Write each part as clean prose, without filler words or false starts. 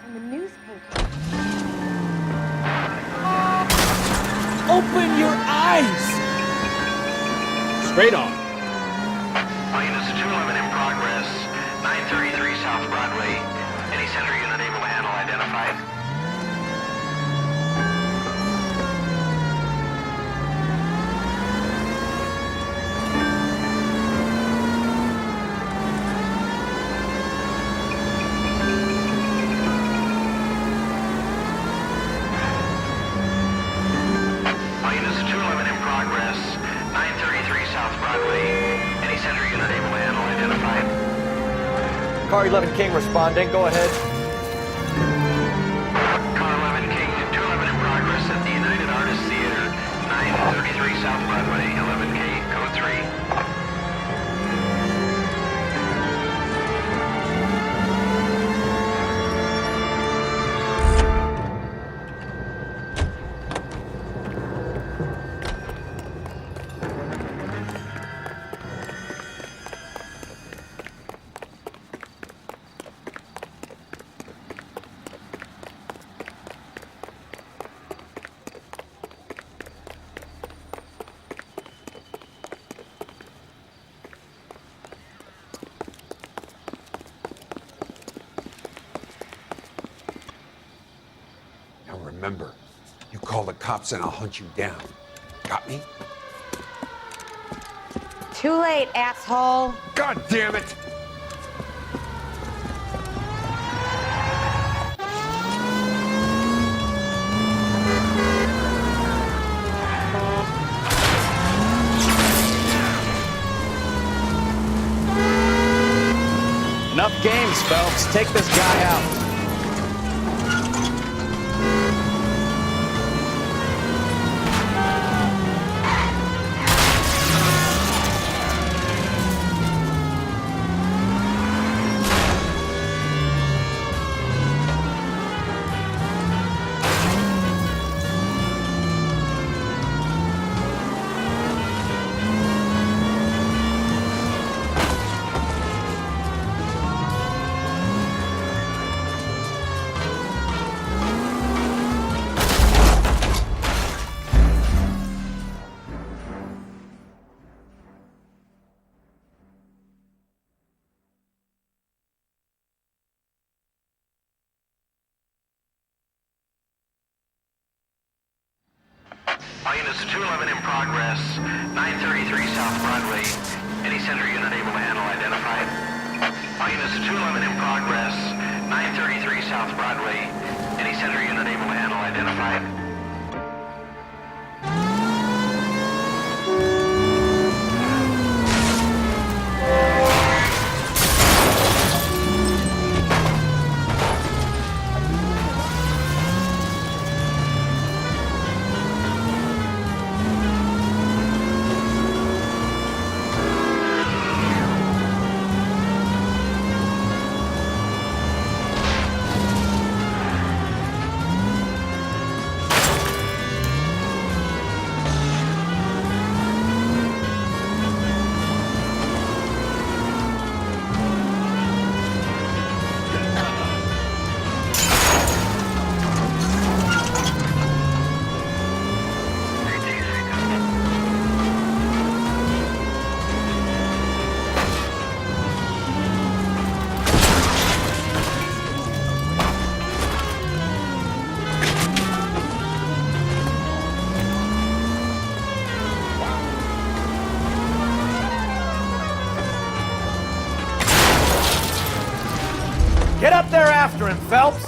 in the newspaper. Open your eyes! Straight on. All units 211 in progress. 933 South Broadway. Any center unit able to handle identified. All units 211 in progress. 933 South Broadway. Any center unit able to handle identified. Car 11 King responding. Go ahead. Car 11 King, 211 in progress at the United Artists Theater, 933 South Broadway, 11K, code 3. Now remember, you call the cops and I'll hunt you down. Got me? Too late, asshole. God damn it! Enough games, Phelps. Take this guy out. All units 211 in progress, 933 South Broadway, any center unit able to handle identified. All units 211 in progress, 933 South Broadway, any center unit able to handle identified. Get up there after him, Phelps!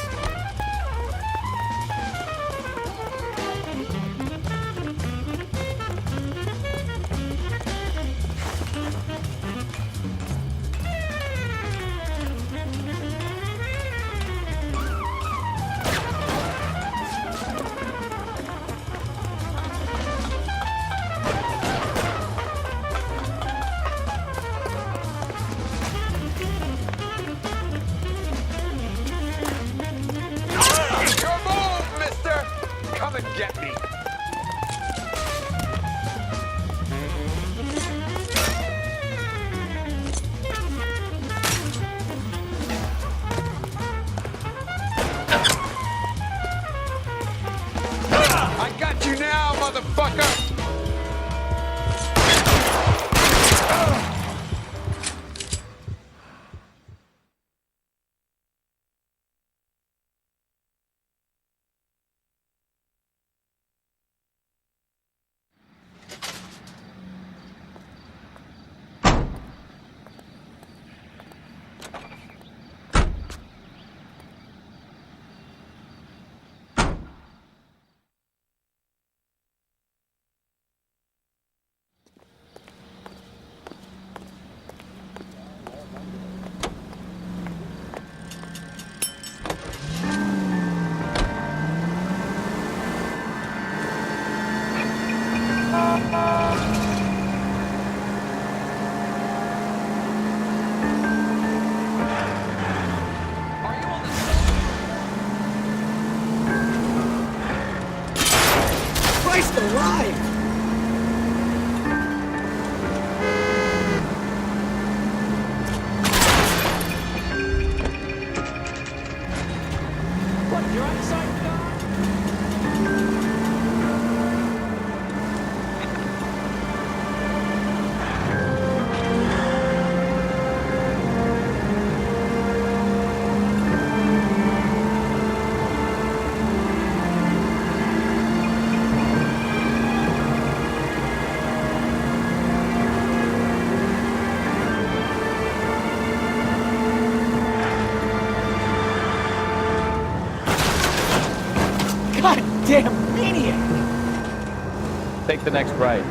Take the next right.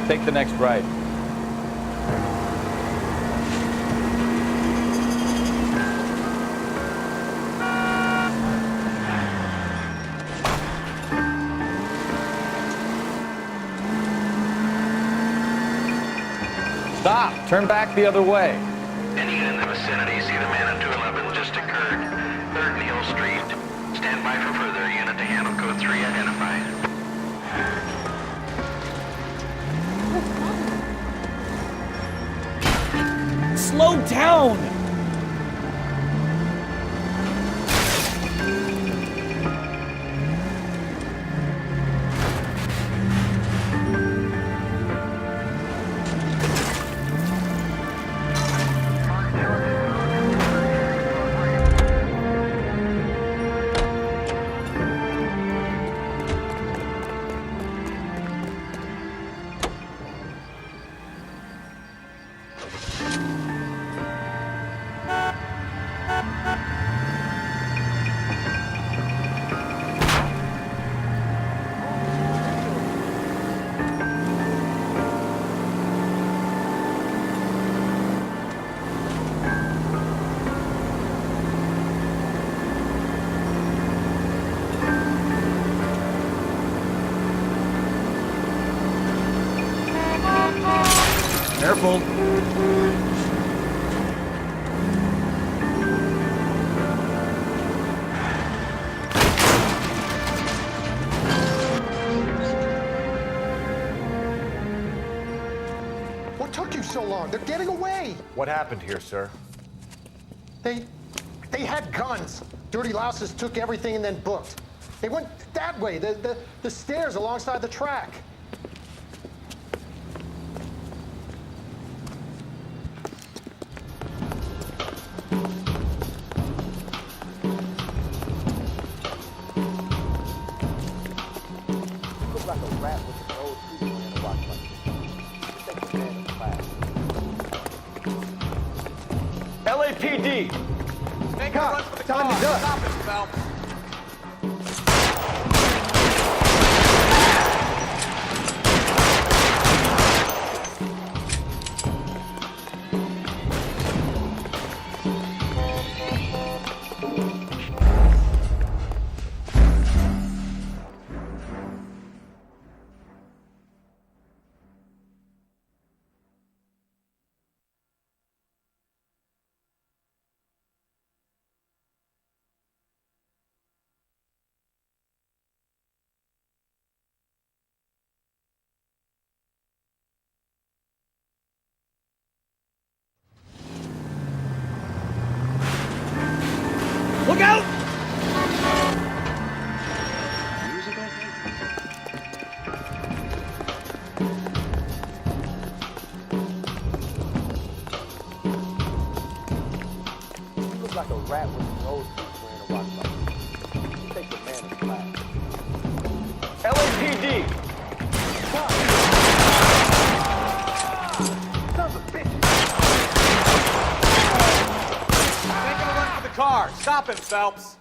Take the next right. Stop! Turn back the other way. Any unit in the vicinity, see the man at 211 just occurred. 3rd Neal Street. Stand by for further. Unit to handle code 3 identified. Slow down! Careful. What took you so long? They're getting away. What happened here, sir? They had guns. Dirty louses took everything and then booked. They went that way, the stairs alongside the track. LAPD! Make a run for the car. Stop it, Phelps. Look out! You look like a rat with his nose wearing a watch like you. Take the man in black. LAPD! Sons of bitches. Making a run for the car. Stop him, Phelps.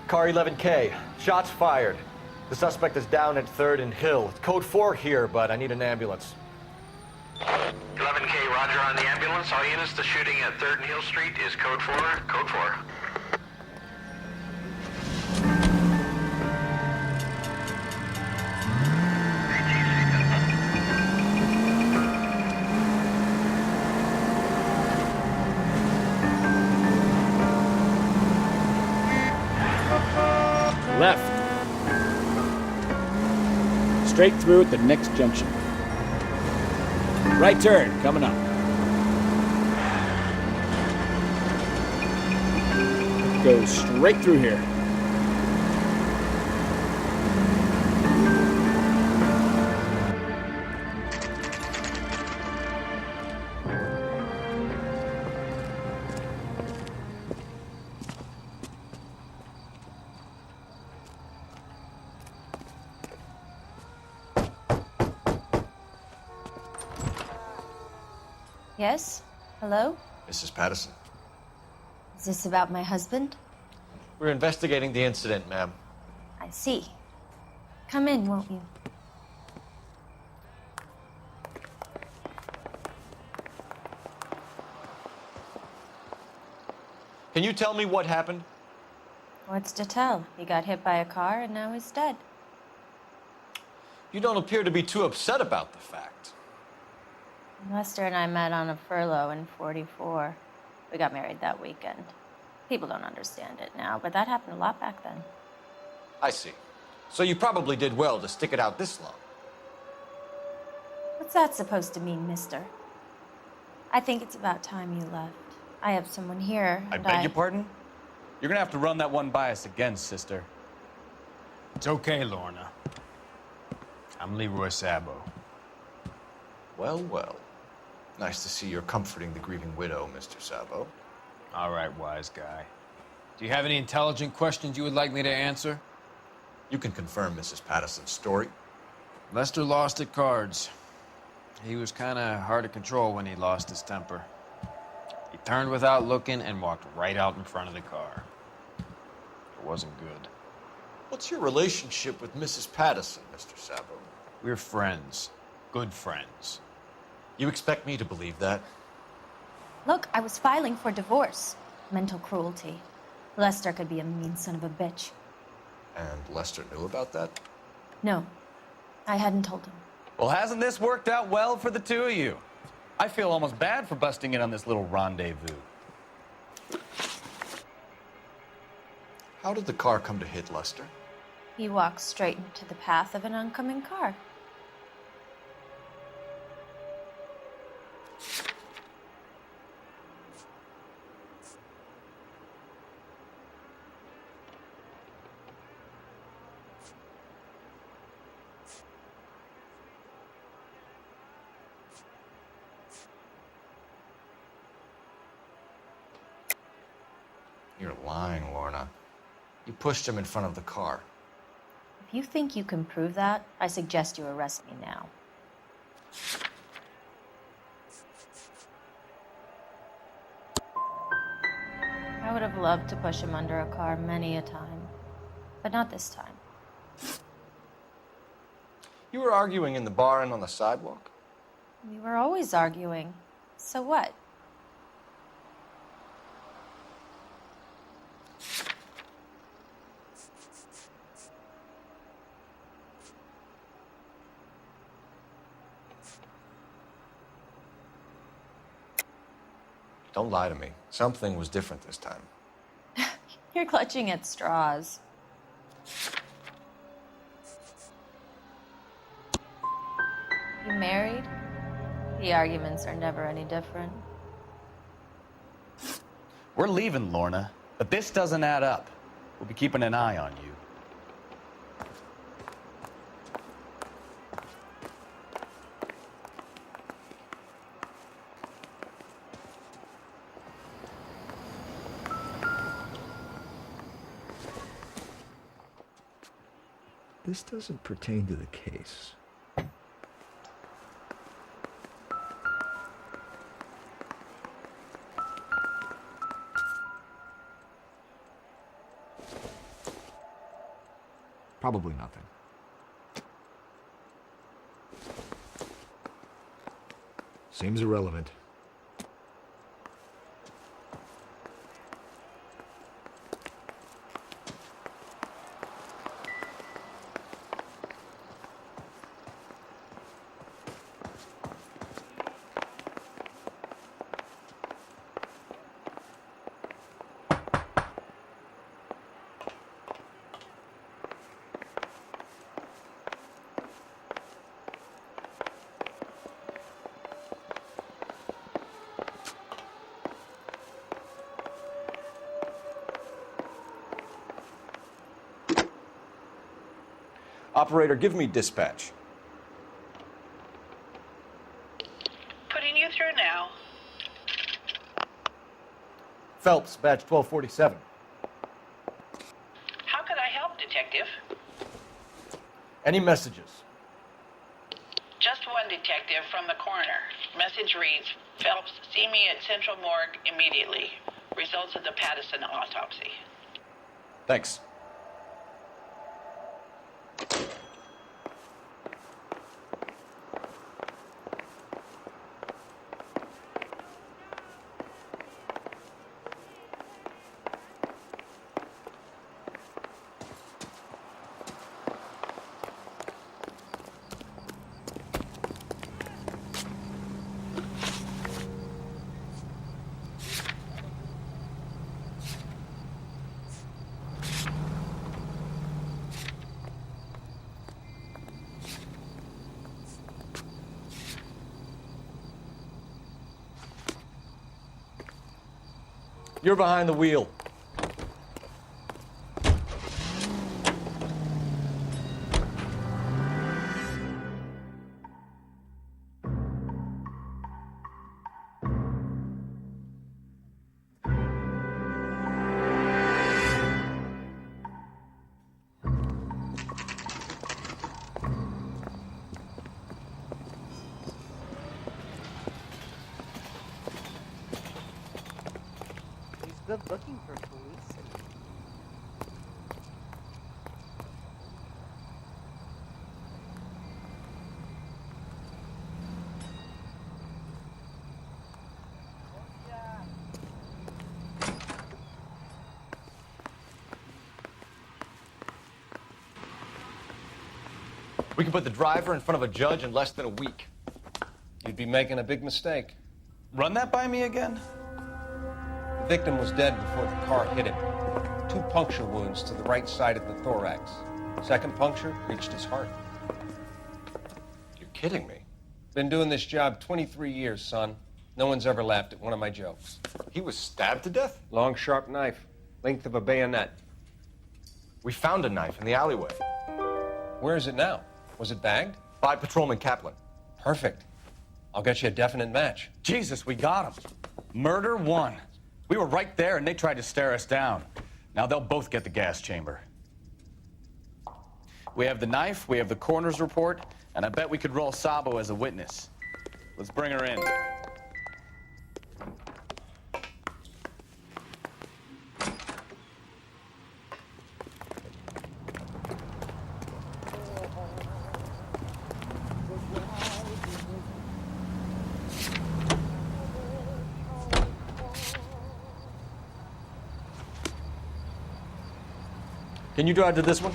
Car 11K. Shots fired. The suspect is down at 3rd and Hill. It's code 4 here, but I need an ambulance. 11K, roger on the ambulance. All units, the shooting at 3rd and Hill Street is code 4. Code 4. Left. Straight through at the next junction. Right turn, coming up. Go straight through here. Yes? Hello? Mrs. Patterson. Is this about my husband? We're investigating the incident, ma'am. I see. Come in, won't you? Can you tell me what happened? What's to tell? He got hit by a car and now he's dead. You don't appear to be too upset about the fact. Lester and I met on a furlough in '44. We got married that weekend. People don't understand it now, but that happened a lot back then. I see. So you probably did well to stick it out this long. What's that supposed to mean, mister? I think it's about time you left. I have someone here, I and beg your pardon? You're gonna have to run that one by us again, sister. It's okay, Lorna. I'm Leroy Sabo. Well, well. Nice to see you're comforting the grieving widow, Mr. Sabo. All right, wise guy. Do you have any intelligent questions you would like me to answer? You can confirm Mrs. Patterson's story. Lester lost at cards. He was kind of hard to control when he lost his temper. He turned without looking and walked right out in front of the car. It wasn't good. What's your relationship with Mrs. Patterson, Mr. Sabo? We're friends. Good friends. You expect me to believe that? Look, I was filing for divorce. Mental cruelty. Lester could be a mean son of a bitch. And Lester knew about that? No, I hadn't told him. Well, hasn't this worked out well for the two of you? I feel almost bad for busting in on this little rendezvous. How did the car come to hit Lester? He walked straight into the path of an oncoming car. You're lying, Lorna. You pushed him in front of the car. If you think you can prove that, I suggest you arrest me now. I would have loved to push him under a car many a time, but not this time. You were arguing in the bar and on the sidewalk? We were always arguing. So what? Don't lie to me. Something was different this time. You're clutching at straws. You married? The arguments are never any different. We're leaving, Lorna, but this doesn't add up. We'll be keeping an eye on you. This doesn't pertain to the case. Probably nothing. Seems irrelevant. Operator, give me dispatch. Putting you through now. Phelps, badge 1247. How could I help, Detective? Any messages? Just one gun detective from the coroner. Message reads, Phelps, see me at Central Morgue immediately. Results of the Pattison autopsy. Thanks. You're behind the wheel. Good looking for police. We can put the driver in front of a judge in less than a week. You'd be making a big mistake. Run that by me again? The victim was dead before the car hit him. 2 puncture wounds to the right side of the thorax. Second puncture reached his heart. You're kidding me. Been doing this job 23 years, son. No one's ever laughed at one of my jokes. He was stabbed to death? Long, sharp knife. Length of a bayonet. We found a knife in the alleyway. Where is it now? Was it bagged? By Patrolman Kaplan. Perfect. I'll get you a definite match. Jesus, we got him. Murder 1. We were right there, and they tried to stare us down. Now they'll both get the gas chamber. We have the knife, we have the coroner's report, and I bet we could roll Sabo as a witness. Let's bring her in. Can you drive to this one?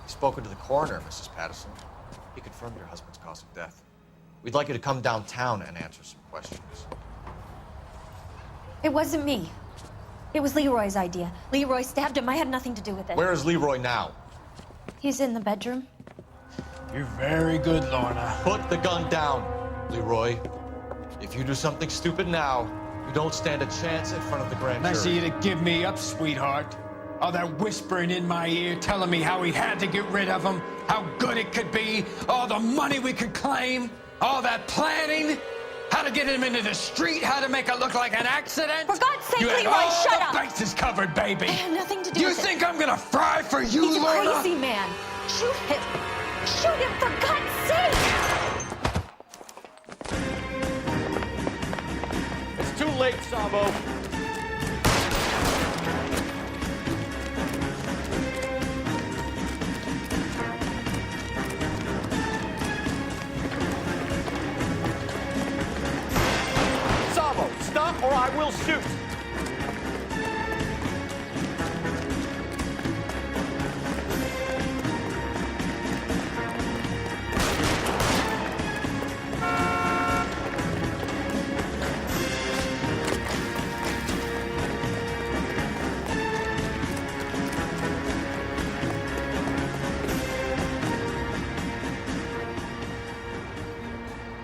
Spoken to the coroner, Mrs. Pattison. He confirmed your husband's cause of death. We'd like you to come downtown and answer some questions. It wasn't me. It was Leroy's idea. Leroy stabbed him. I had nothing to do with it. Where is Leroy now? He's in the bedroom. You're very good, Lorna. Put the gun down, Leroy. If you do something stupid now, you don't stand a chance in front of the grand jury. Nice of you to give me up, sweetheart. All that whispering in my ear, telling me how we had to get rid of him, how good it could be, all the money we could claim, all that planning, how to get him into the street, how to make it look like an accident. For God's sake, you had Leroy, all shut the up! bases covered, baby. I had nothing to do You with it. think I'm gonna fry for you, He's a Lorna? crazy man. Shoot him. Shoot him, for God's sake! It's too late, Sabo. Sabo, stop or I will shoot.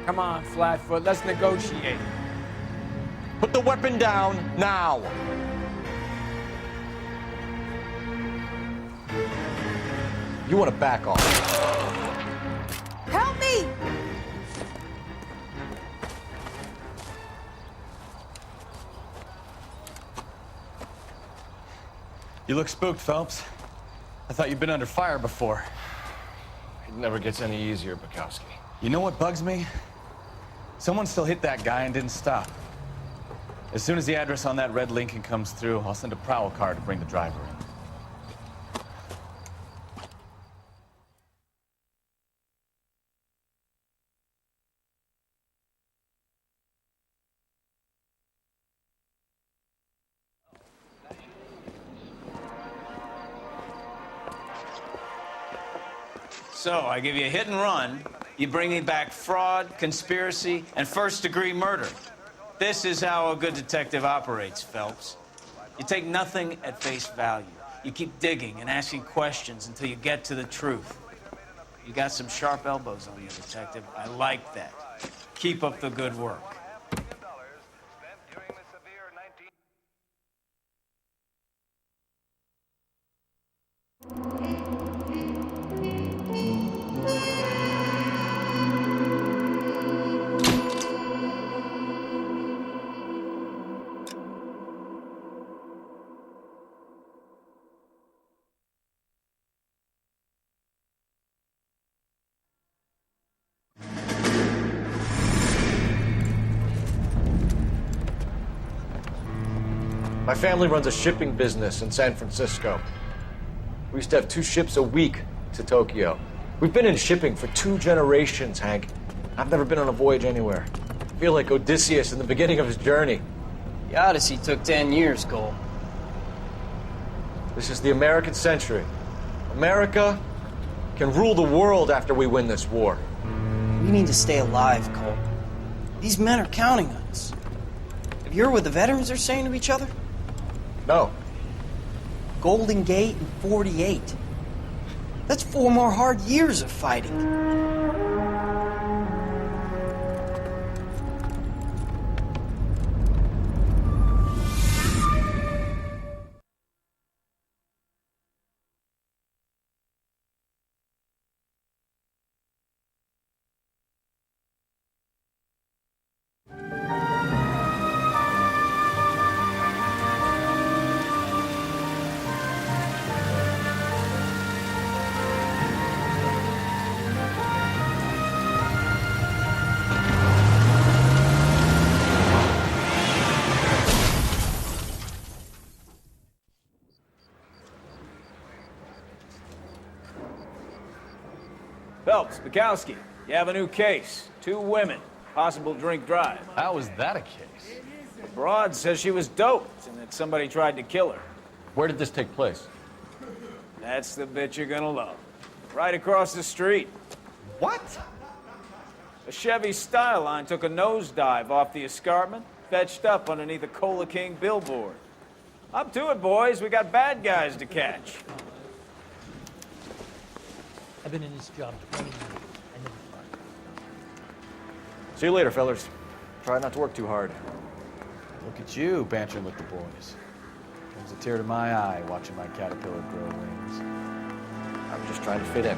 Come on, Flatfoot, let's negotiate. Put the weapon down, now! You want to back off. Help me! You look spooked, Phelps. I thought you'd been under fire before. It never gets any easier, Bukowski. You know what bugs me? Someone still hit that guy and didn't stop. As soon as the address on that red Lincoln comes through, I'll send a prowl car to bring the driver in. So, I give you a hit and run, you bring me back fraud, conspiracy, and first-degree murder. This is how a good detective operates, Phelps. You take nothing at face value. You keep digging and asking questions until you get to the truth. You got some sharp elbows on you, detective. I like that. Keep up the good work. My family runs a shipping business in San Francisco. We used to have 2 ships a week to Tokyo. We've been in shipping for 2 generations, Hank. I've never been on a voyage anywhere. I feel like Odysseus in the beginning of his journey. The Odyssey took 10 years, Cole. This is the American century. America can rule the world after we win this war. We need to stay alive, Cole. These men are counting on us. Have you heard what the veterans are saying to each other? No. Golden Gate and 48. That's 4 more hard years of fighting. Phelps, Bukowski, you have a new case. 2 women, possible drink drive. How is that a case? Broad says she was doped and that somebody tried to kill her. Where did this take place? That's the bit you're gonna love. Right across the street. What? A Chevy Styline took a nosedive off the escarpment, fetched up underneath a Cola King billboard. Up to it, boys. We got bad guys to catch. I've been in this job 20 years. I never tried. See you later, fellas. Try not to work too hard. Look at you, bantering with the boys. Comes a tear to my eye watching my caterpillar grow wings. I'm just trying to fit in.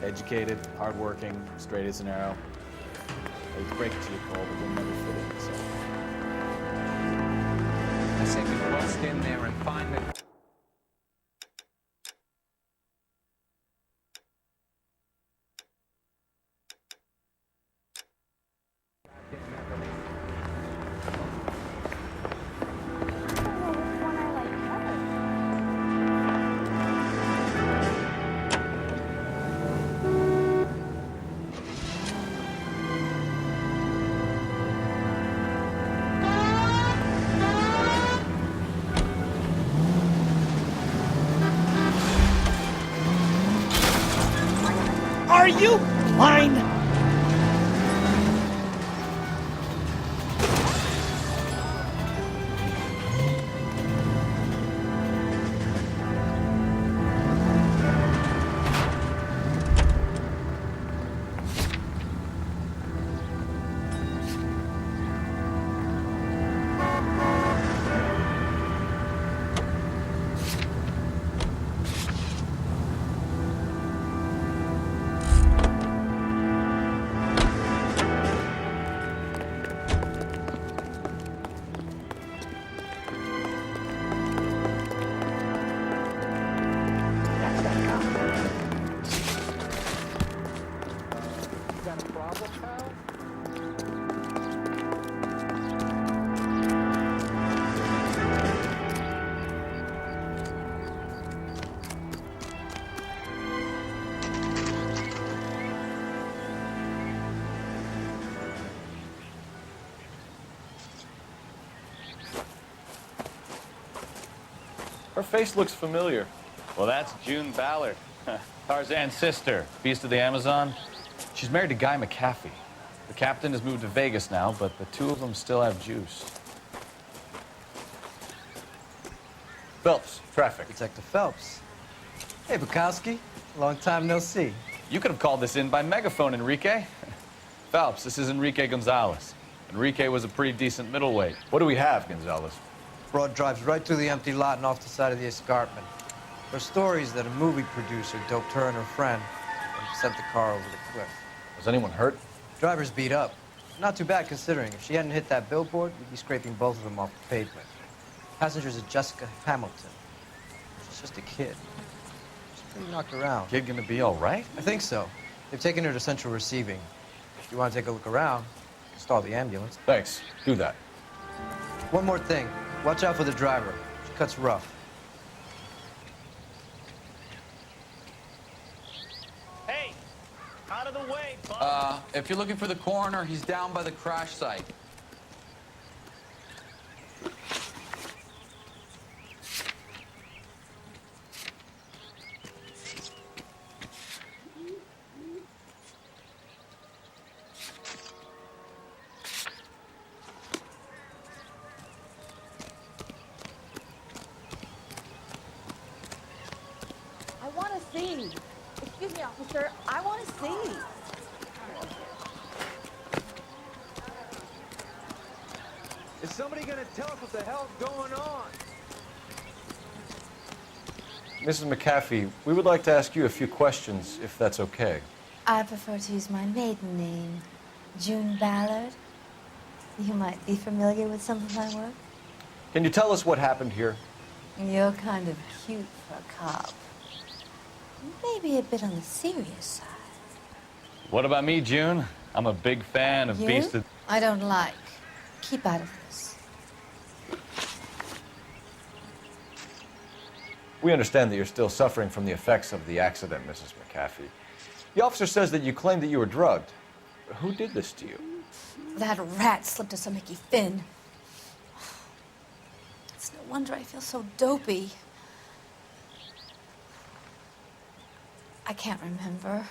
Educated, hardworking, straight as an arrow. I hate to break it to you, Cole, but you'll never fit in, so. I say we bust in there and find the... Are you blind? Her face looks familiar. Well, that's June Ballard, Tarzan's sister, beast of the Amazon. She's married to Guy McAfee. The captain has moved to Vegas now, but the two of them still have juice. Phelps, traffic. Detective Phelps. Hey, Bukowski. Long time no see. You could have called this in by megaphone, Enrique. Phelps, this is Enrique Gonzalez. Enrique was a pretty decent middleweight. What do we have, Gonzalez? Broad drives right through the empty lot and off the side of the escarpment. Her story is that a movie producer doped her and her friend and sent the car over the cliff. Was anyone hurt? Driver's beat up. Not too bad considering. If she hadn't hit that billboard, we'd be scraping both of them off the pavement. Passengers are Jessica Hamilton. She's just a kid. She's pretty knocked around. Kid gonna be all right? I think so. They've taken her to central receiving. If you want to take a look around, stall the ambulance. Thanks. Do that. One more thing. Watch out for the driver. She cuts rough. Hey, out of the way, bud. If you're looking for the coroner, he's down by the crash site. I want to see. Excuse me, officer. I want to see. Is somebody gonna tell us what the hell's going on? Mrs. McAfee, we would like to ask you a few questions, if that's okay. I prefer to use my maiden name, June Ballard. You might be familiar with some of my work. Can you tell us what happened here? You're kind of cute for a cop. Maybe a bit on the serious side. What about me, June? I'm a big fan of You? Beast of... I don't like. Keep out of this. We understand that you're still suffering from the effects of the accident, Mrs. McAfee. The officer says that you claimed that you were drugged. Who did this to you? That rat slipped us a Mickey Finn. It's no wonder I feel so dopey. I can't remember.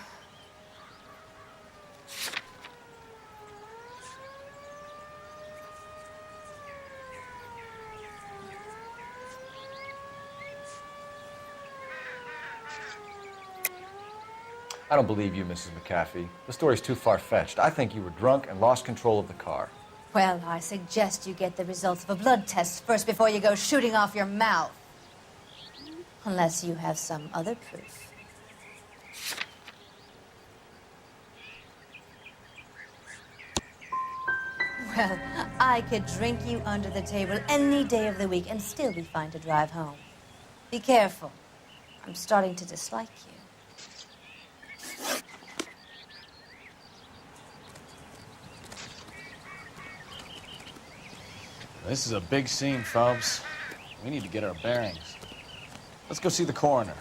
I don't believe you, Mrs. McAfee. The story's too far-fetched. I think you were drunk and lost control of the car. Well, I suggest you get the results of a blood test first before you go shooting off your mouth. Unless you have some other proof. Well, I could drink you under the table any day of the week and still be fine to drive home. Be careful. I'm starting to dislike you. This is a big scene, Phelps. We need to get our bearings. Let's go see the coroner.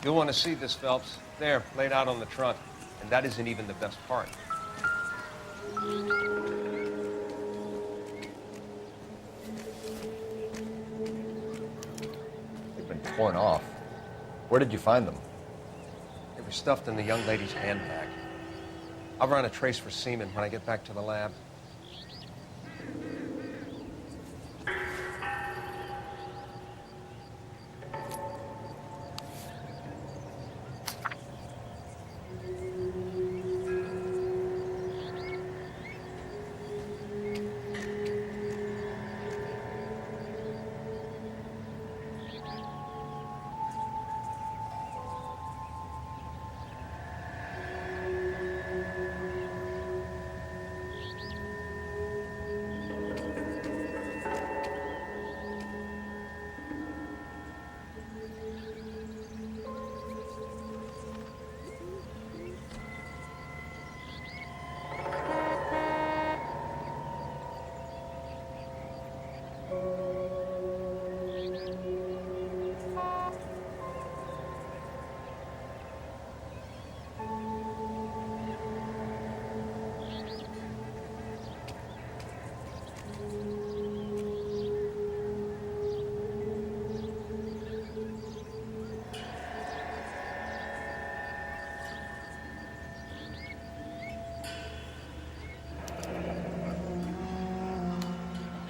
You'll want to see this, Phelps. There, laid out on the trunk. And that isn't even the best part. They've been torn off. Where did you find them? They were stuffed in the young lady's handbag. I'll run a trace for semen when I get back to the lab.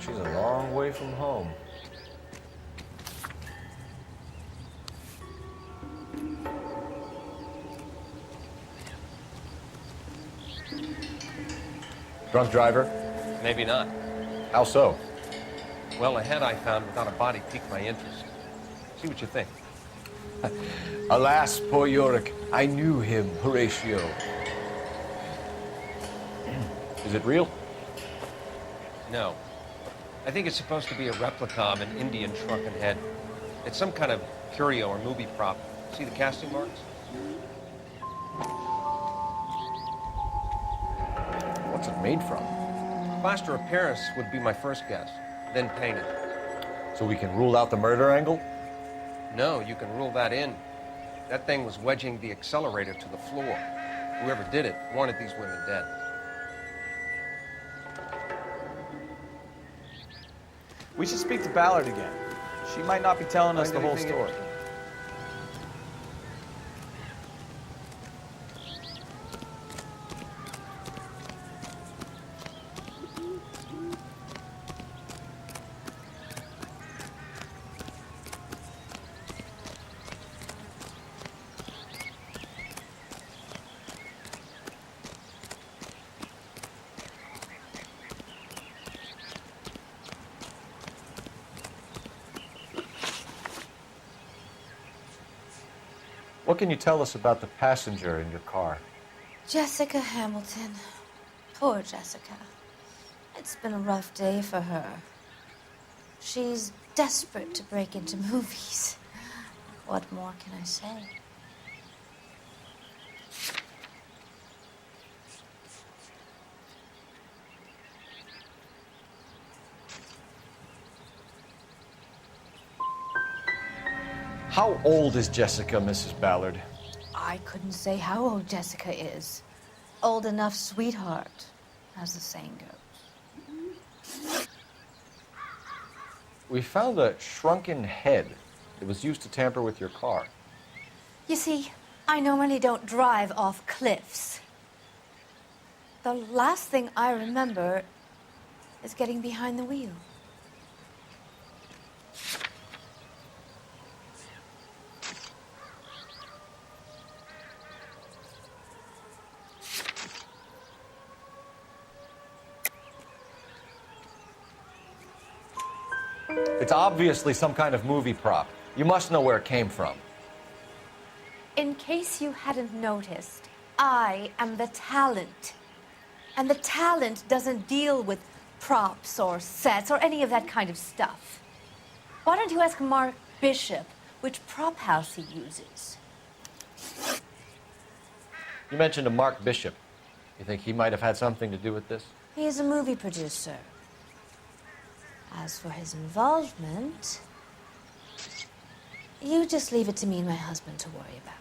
She's a long way from home. Drunk driver? Maybe not. How so? Well, a head I found without a body piqued my interest. See what you think. Alas, poor Yorick. I knew him, Horatio. Is it real? No. I think it's supposed to be a replica of an Indian shrunken head. It's some kind of curio or movie prop. See the casting marks? What's it made from? Plaster of Paris would be my first guess, then painted. So we can rule out the murder angle? No, you can rule that in. That thing was wedging the accelerator to the floor. Whoever did it wanted these women dead. We should speak to Ballard again. She might not be telling us the whole anything story. What can you tell us about the passenger in your car? Jessica Hamilton. Poor Jessica. It's been a rough day for her. She's desperate to break into movies. What more can I say? How old is Jessica, Mrs. Ballard? I couldn't say how old Jessica is. Old enough, sweetheart, as the saying goes. We found a shrunken head that was used to tamper with your car. You see, I normally don't drive off cliffs. The last thing I remember is getting behind the wheel. It's obviously some kind of movie prop. You must know where it came from. In case you hadn't noticed, I am the talent. And the talent doesn't deal with props or sets or any of that kind of stuff. Why don't you ask Mark Bishop which prop house he uses? You mentioned a Mark Bishop. You think he might have had something to do with this? He is a movie producer. As for his involvement, you just leave it to me and my husband to worry about.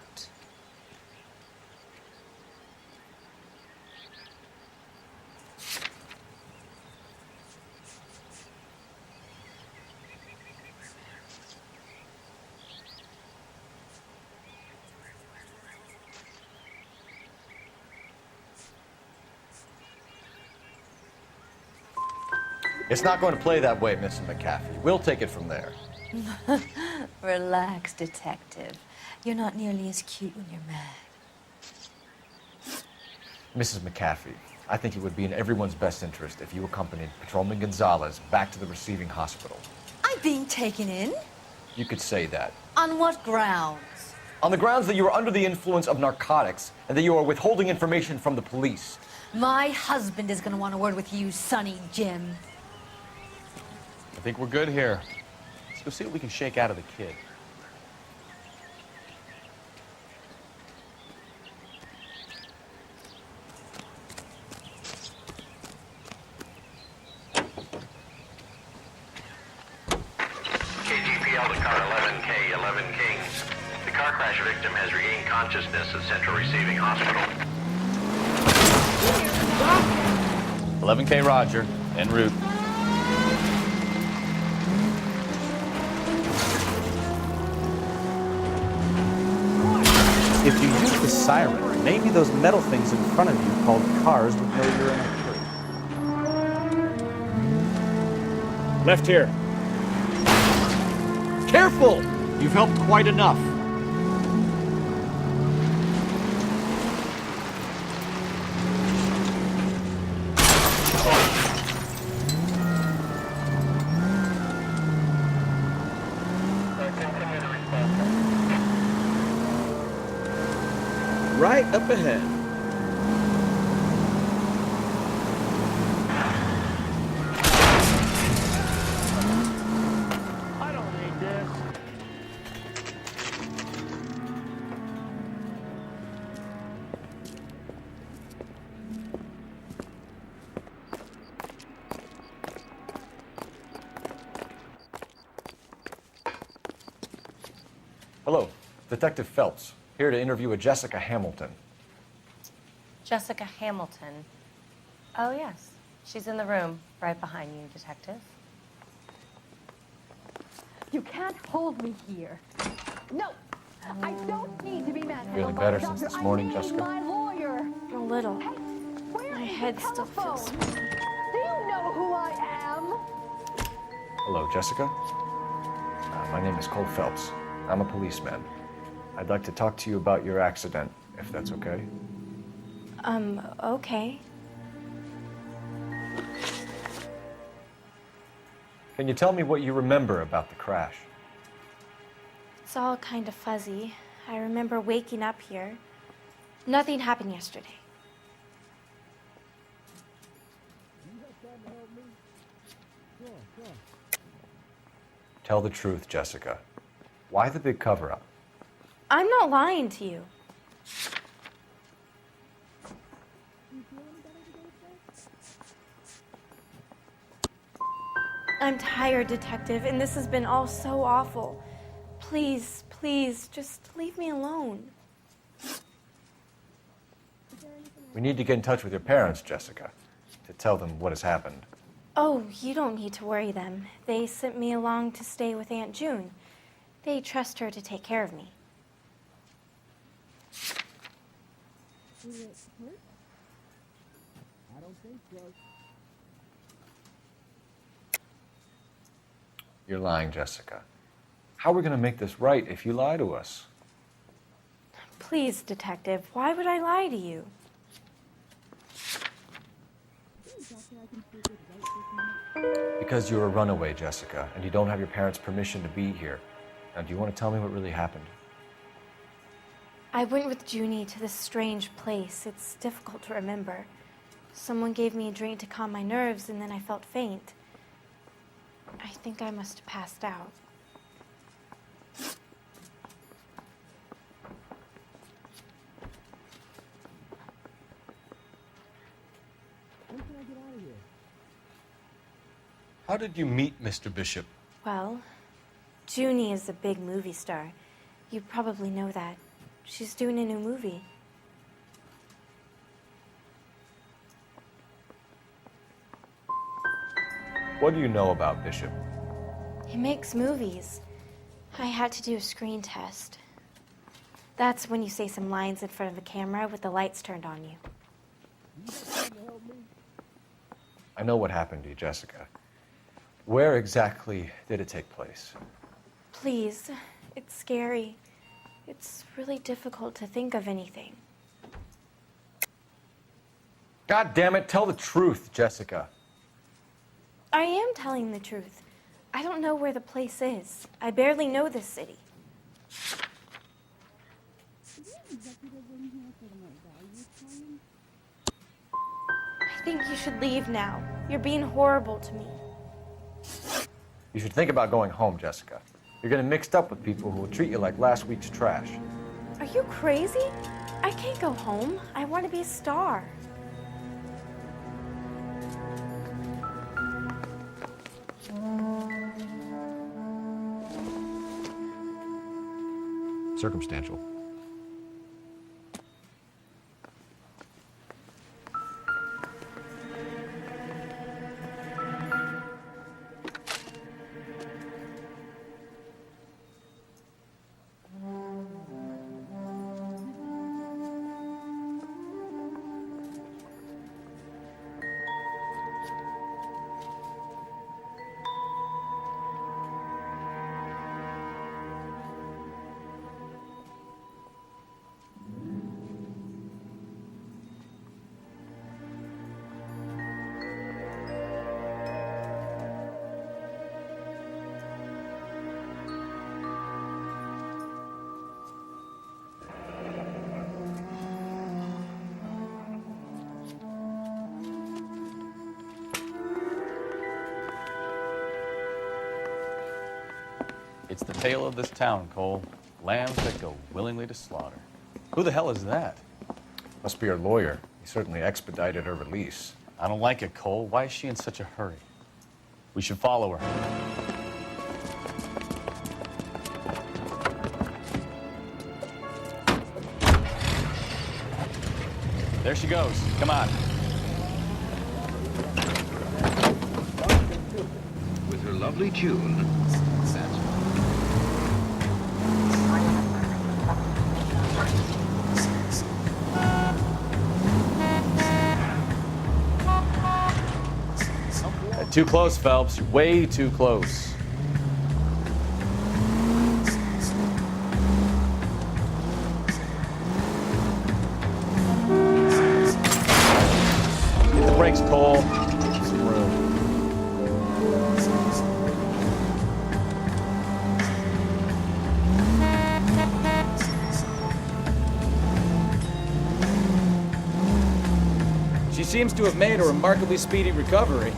It's not going to play that way, Mrs. McCaffrey. We'll take it from there. Relax, detective. You're not nearly as cute when you're mad. Mrs. McCaffrey, I think it would be in everyone's best interest if you accompanied Patrolman Gonzalez back to the receiving hospital. I'm being taken in? You could say that. On what grounds? On the grounds that you are under the influence of narcotics and that you are withholding information from the police. My husband is going to want a word with you, Sonny Jim. I think we're good here. Let's go see what we can shake out of the kid. KGPL to car 11K, 11 King. The car crash victim has regained consciousness at Central Receiving Hospital. 11K Roger, en route. If you use the siren, maybe those metal things in front of you called cars would know you're in a hurry. Left here. Careful! You've helped quite enough. Right up ahead. I don't need this. Hello, Detective Phelps, here to interview a Jessica Hamilton. Jessica Hamilton. Oh, yes. She's in the room right behind you, Detective. You can't hold me here. No, I don't need to be manhandled. Feeling by better a since doctor. this morning, I need Jessica? my lawyer. A little. Hey, where My is head the still feels telephone? Do you know who I am? Hello, Jessica. My name is Cole Phelps. I'm a policeman. I'd like to talk to you about your accident, if that's okay. Okay. Can you tell me what you remember about the crash? It's all kind of fuzzy. I remember waking up here. Nothing happened yesterday. Tell the truth, Jessica. Why the big cover-up? I'm not lying to you. I'm tired, Detective, and this has been all so awful. Please, please, just leave me alone. We need to get in touch with your parents, Jessica, to tell them what has happened. Oh, you don't need to worry them. They sent me along to stay with Aunt June. They trust her to take care of me. I don't think so. You're lying, Jessica. How are we going to make this right if you lie to us? Please, Detective, why would I lie to you? Because you're a runaway, Jessica, and you don't have your parents' permission to be here. Now, do you want to tell me what really happened? I went with Junie to this strange place. It's difficult to remember. Someone gave me a drink to calm my nerves, and then I felt faint. I think I must have passed out. How did you meet Mr. Bishop? Well, Junie is a big movie star. You probably know that. She's doing a new movie. What do you know about Bishop? He makes movies. I had to do a screen test. That's when you say some lines in front of a camera with the lights turned on you. I know what happened to you, Jessica. Where exactly did it take place? Please, it's scary. It's really difficult to think of anything. God damn it, tell the truth, Jessica. I am telling the truth. I don't know where the place is. I barely know this city. I think you should leave now. You're being horrible to me. You should think about going home, Jessica. You're getting mixed up with people who will treat you like last week's trash. Are you crazy? I can't go home. I want to be a star. Circumstantial. It's the tale of this town, Cole. Lambs that go willingly to slaughter. Who the hell is that? Must be her lawyer. He certainly expedited her release. I don't like it, Cole. Why is she in such a hurry? We should follow her. There she goes. Come on. With her lovely tune. Too close, Phelps. You're way too close. Hit the brakes, Cole. Some room. She seems to have made a remarkably speedy recovery.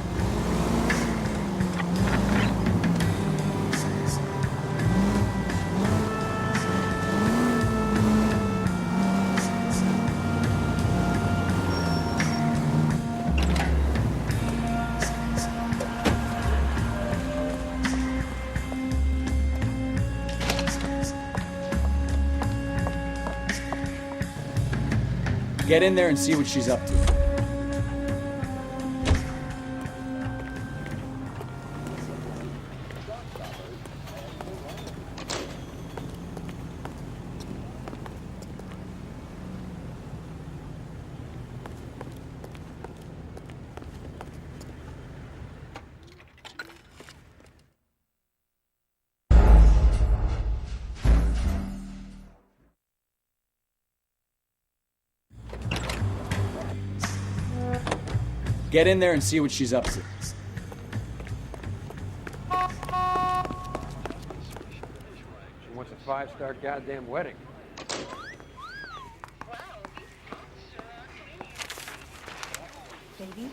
Get in there and see what she's up to. Get in there and see what she's up to. She wants a 5-star goddamn wedding. Baby?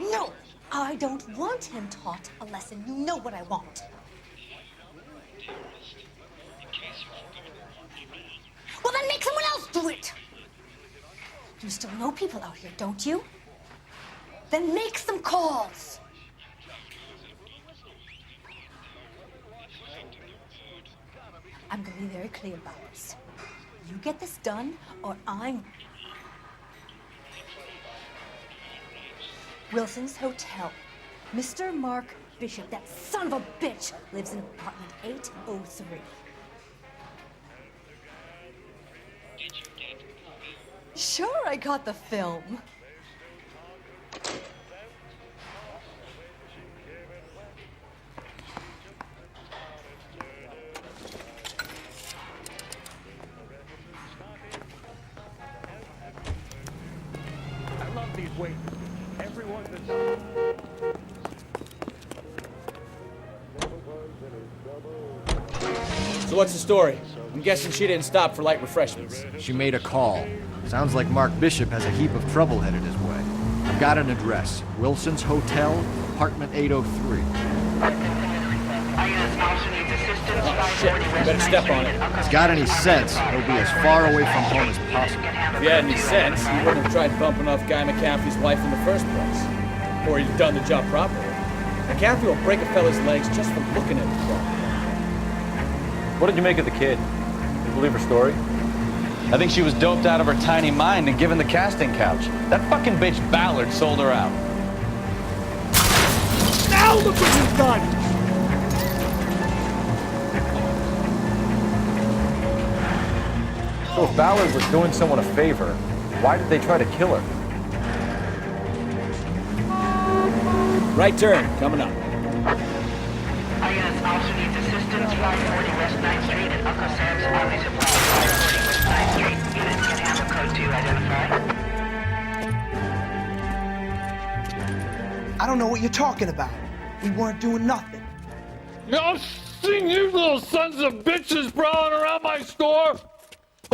No! I don't want him taught a lesson. You know what I want. Well, then make someone else do it! You still know people out here, don't you? Then make some calls! I'm gonna be very clear about this. You get this done, or I'm... Wilson's Hotel. Mr. Mark Bishop, that son of a bitch, lives in apartment 803. Sure, I got the film. I love these waiters. Everyone's a So what's the story? I'm guessing she didn't stop for light refreshments. She made a call. Sounds like Mark Bishop has a heap of trouble headed his way. I've got an address. Wilson's Hotel, apartment 803. Better step on it. If he's got any sense, he'll be as far away from home as possible. If he had any sense, he wouldn't have tried bumping off Guy McCaffrey's wife in the first place. Or he'd have done the job properly. McCaffrey will break a fella's legs just from looking at him. What did you make of the kid? You believe her story? I think she was doped out of her tiny mind and given the casting couch. That fucking bitch Ballard sold her out. Now look what you've done! So if Ballard was doing someone a favor, why did they try to kill her? Right turn, coming up. Our units also needs assistance. 540 West 9th Street and Uncle Sam's Army Supply. 540 West 9th Street. Units can have a code 2 identified. I don't know what you're talking about. We weren't doing nothing. I've seen you little sons of bitches prowling around my store.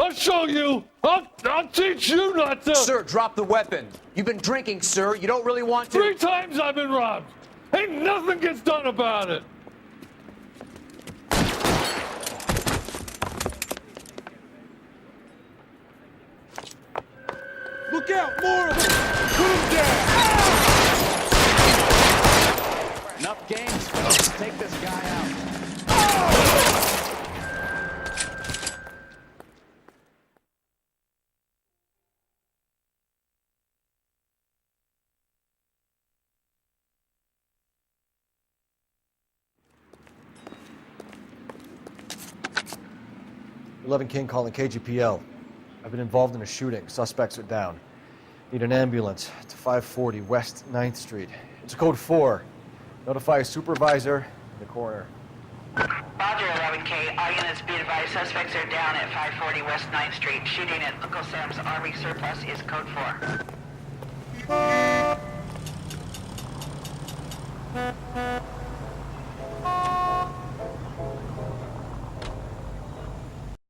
I'll show you. I'll teach you not to. Sir, drop the weapon. You've been drinking, sir. You don't really want to. 3 times I've been robbed. Ain't nothing gets done about it. Look out, more of them. Put them down. Enough games, folks. Take this guy out. 11 King calling KGPL. I've been involved in a shooting. Suspects are down. Need an ambulance to 540 West 9th Street. It's a code 4. Notify a supervisor and the coroner. Roger, 11K. All units be advised, suspects are down at 540 West 9th Street. Shooting at Uncle Sam's Army surplus is code 4.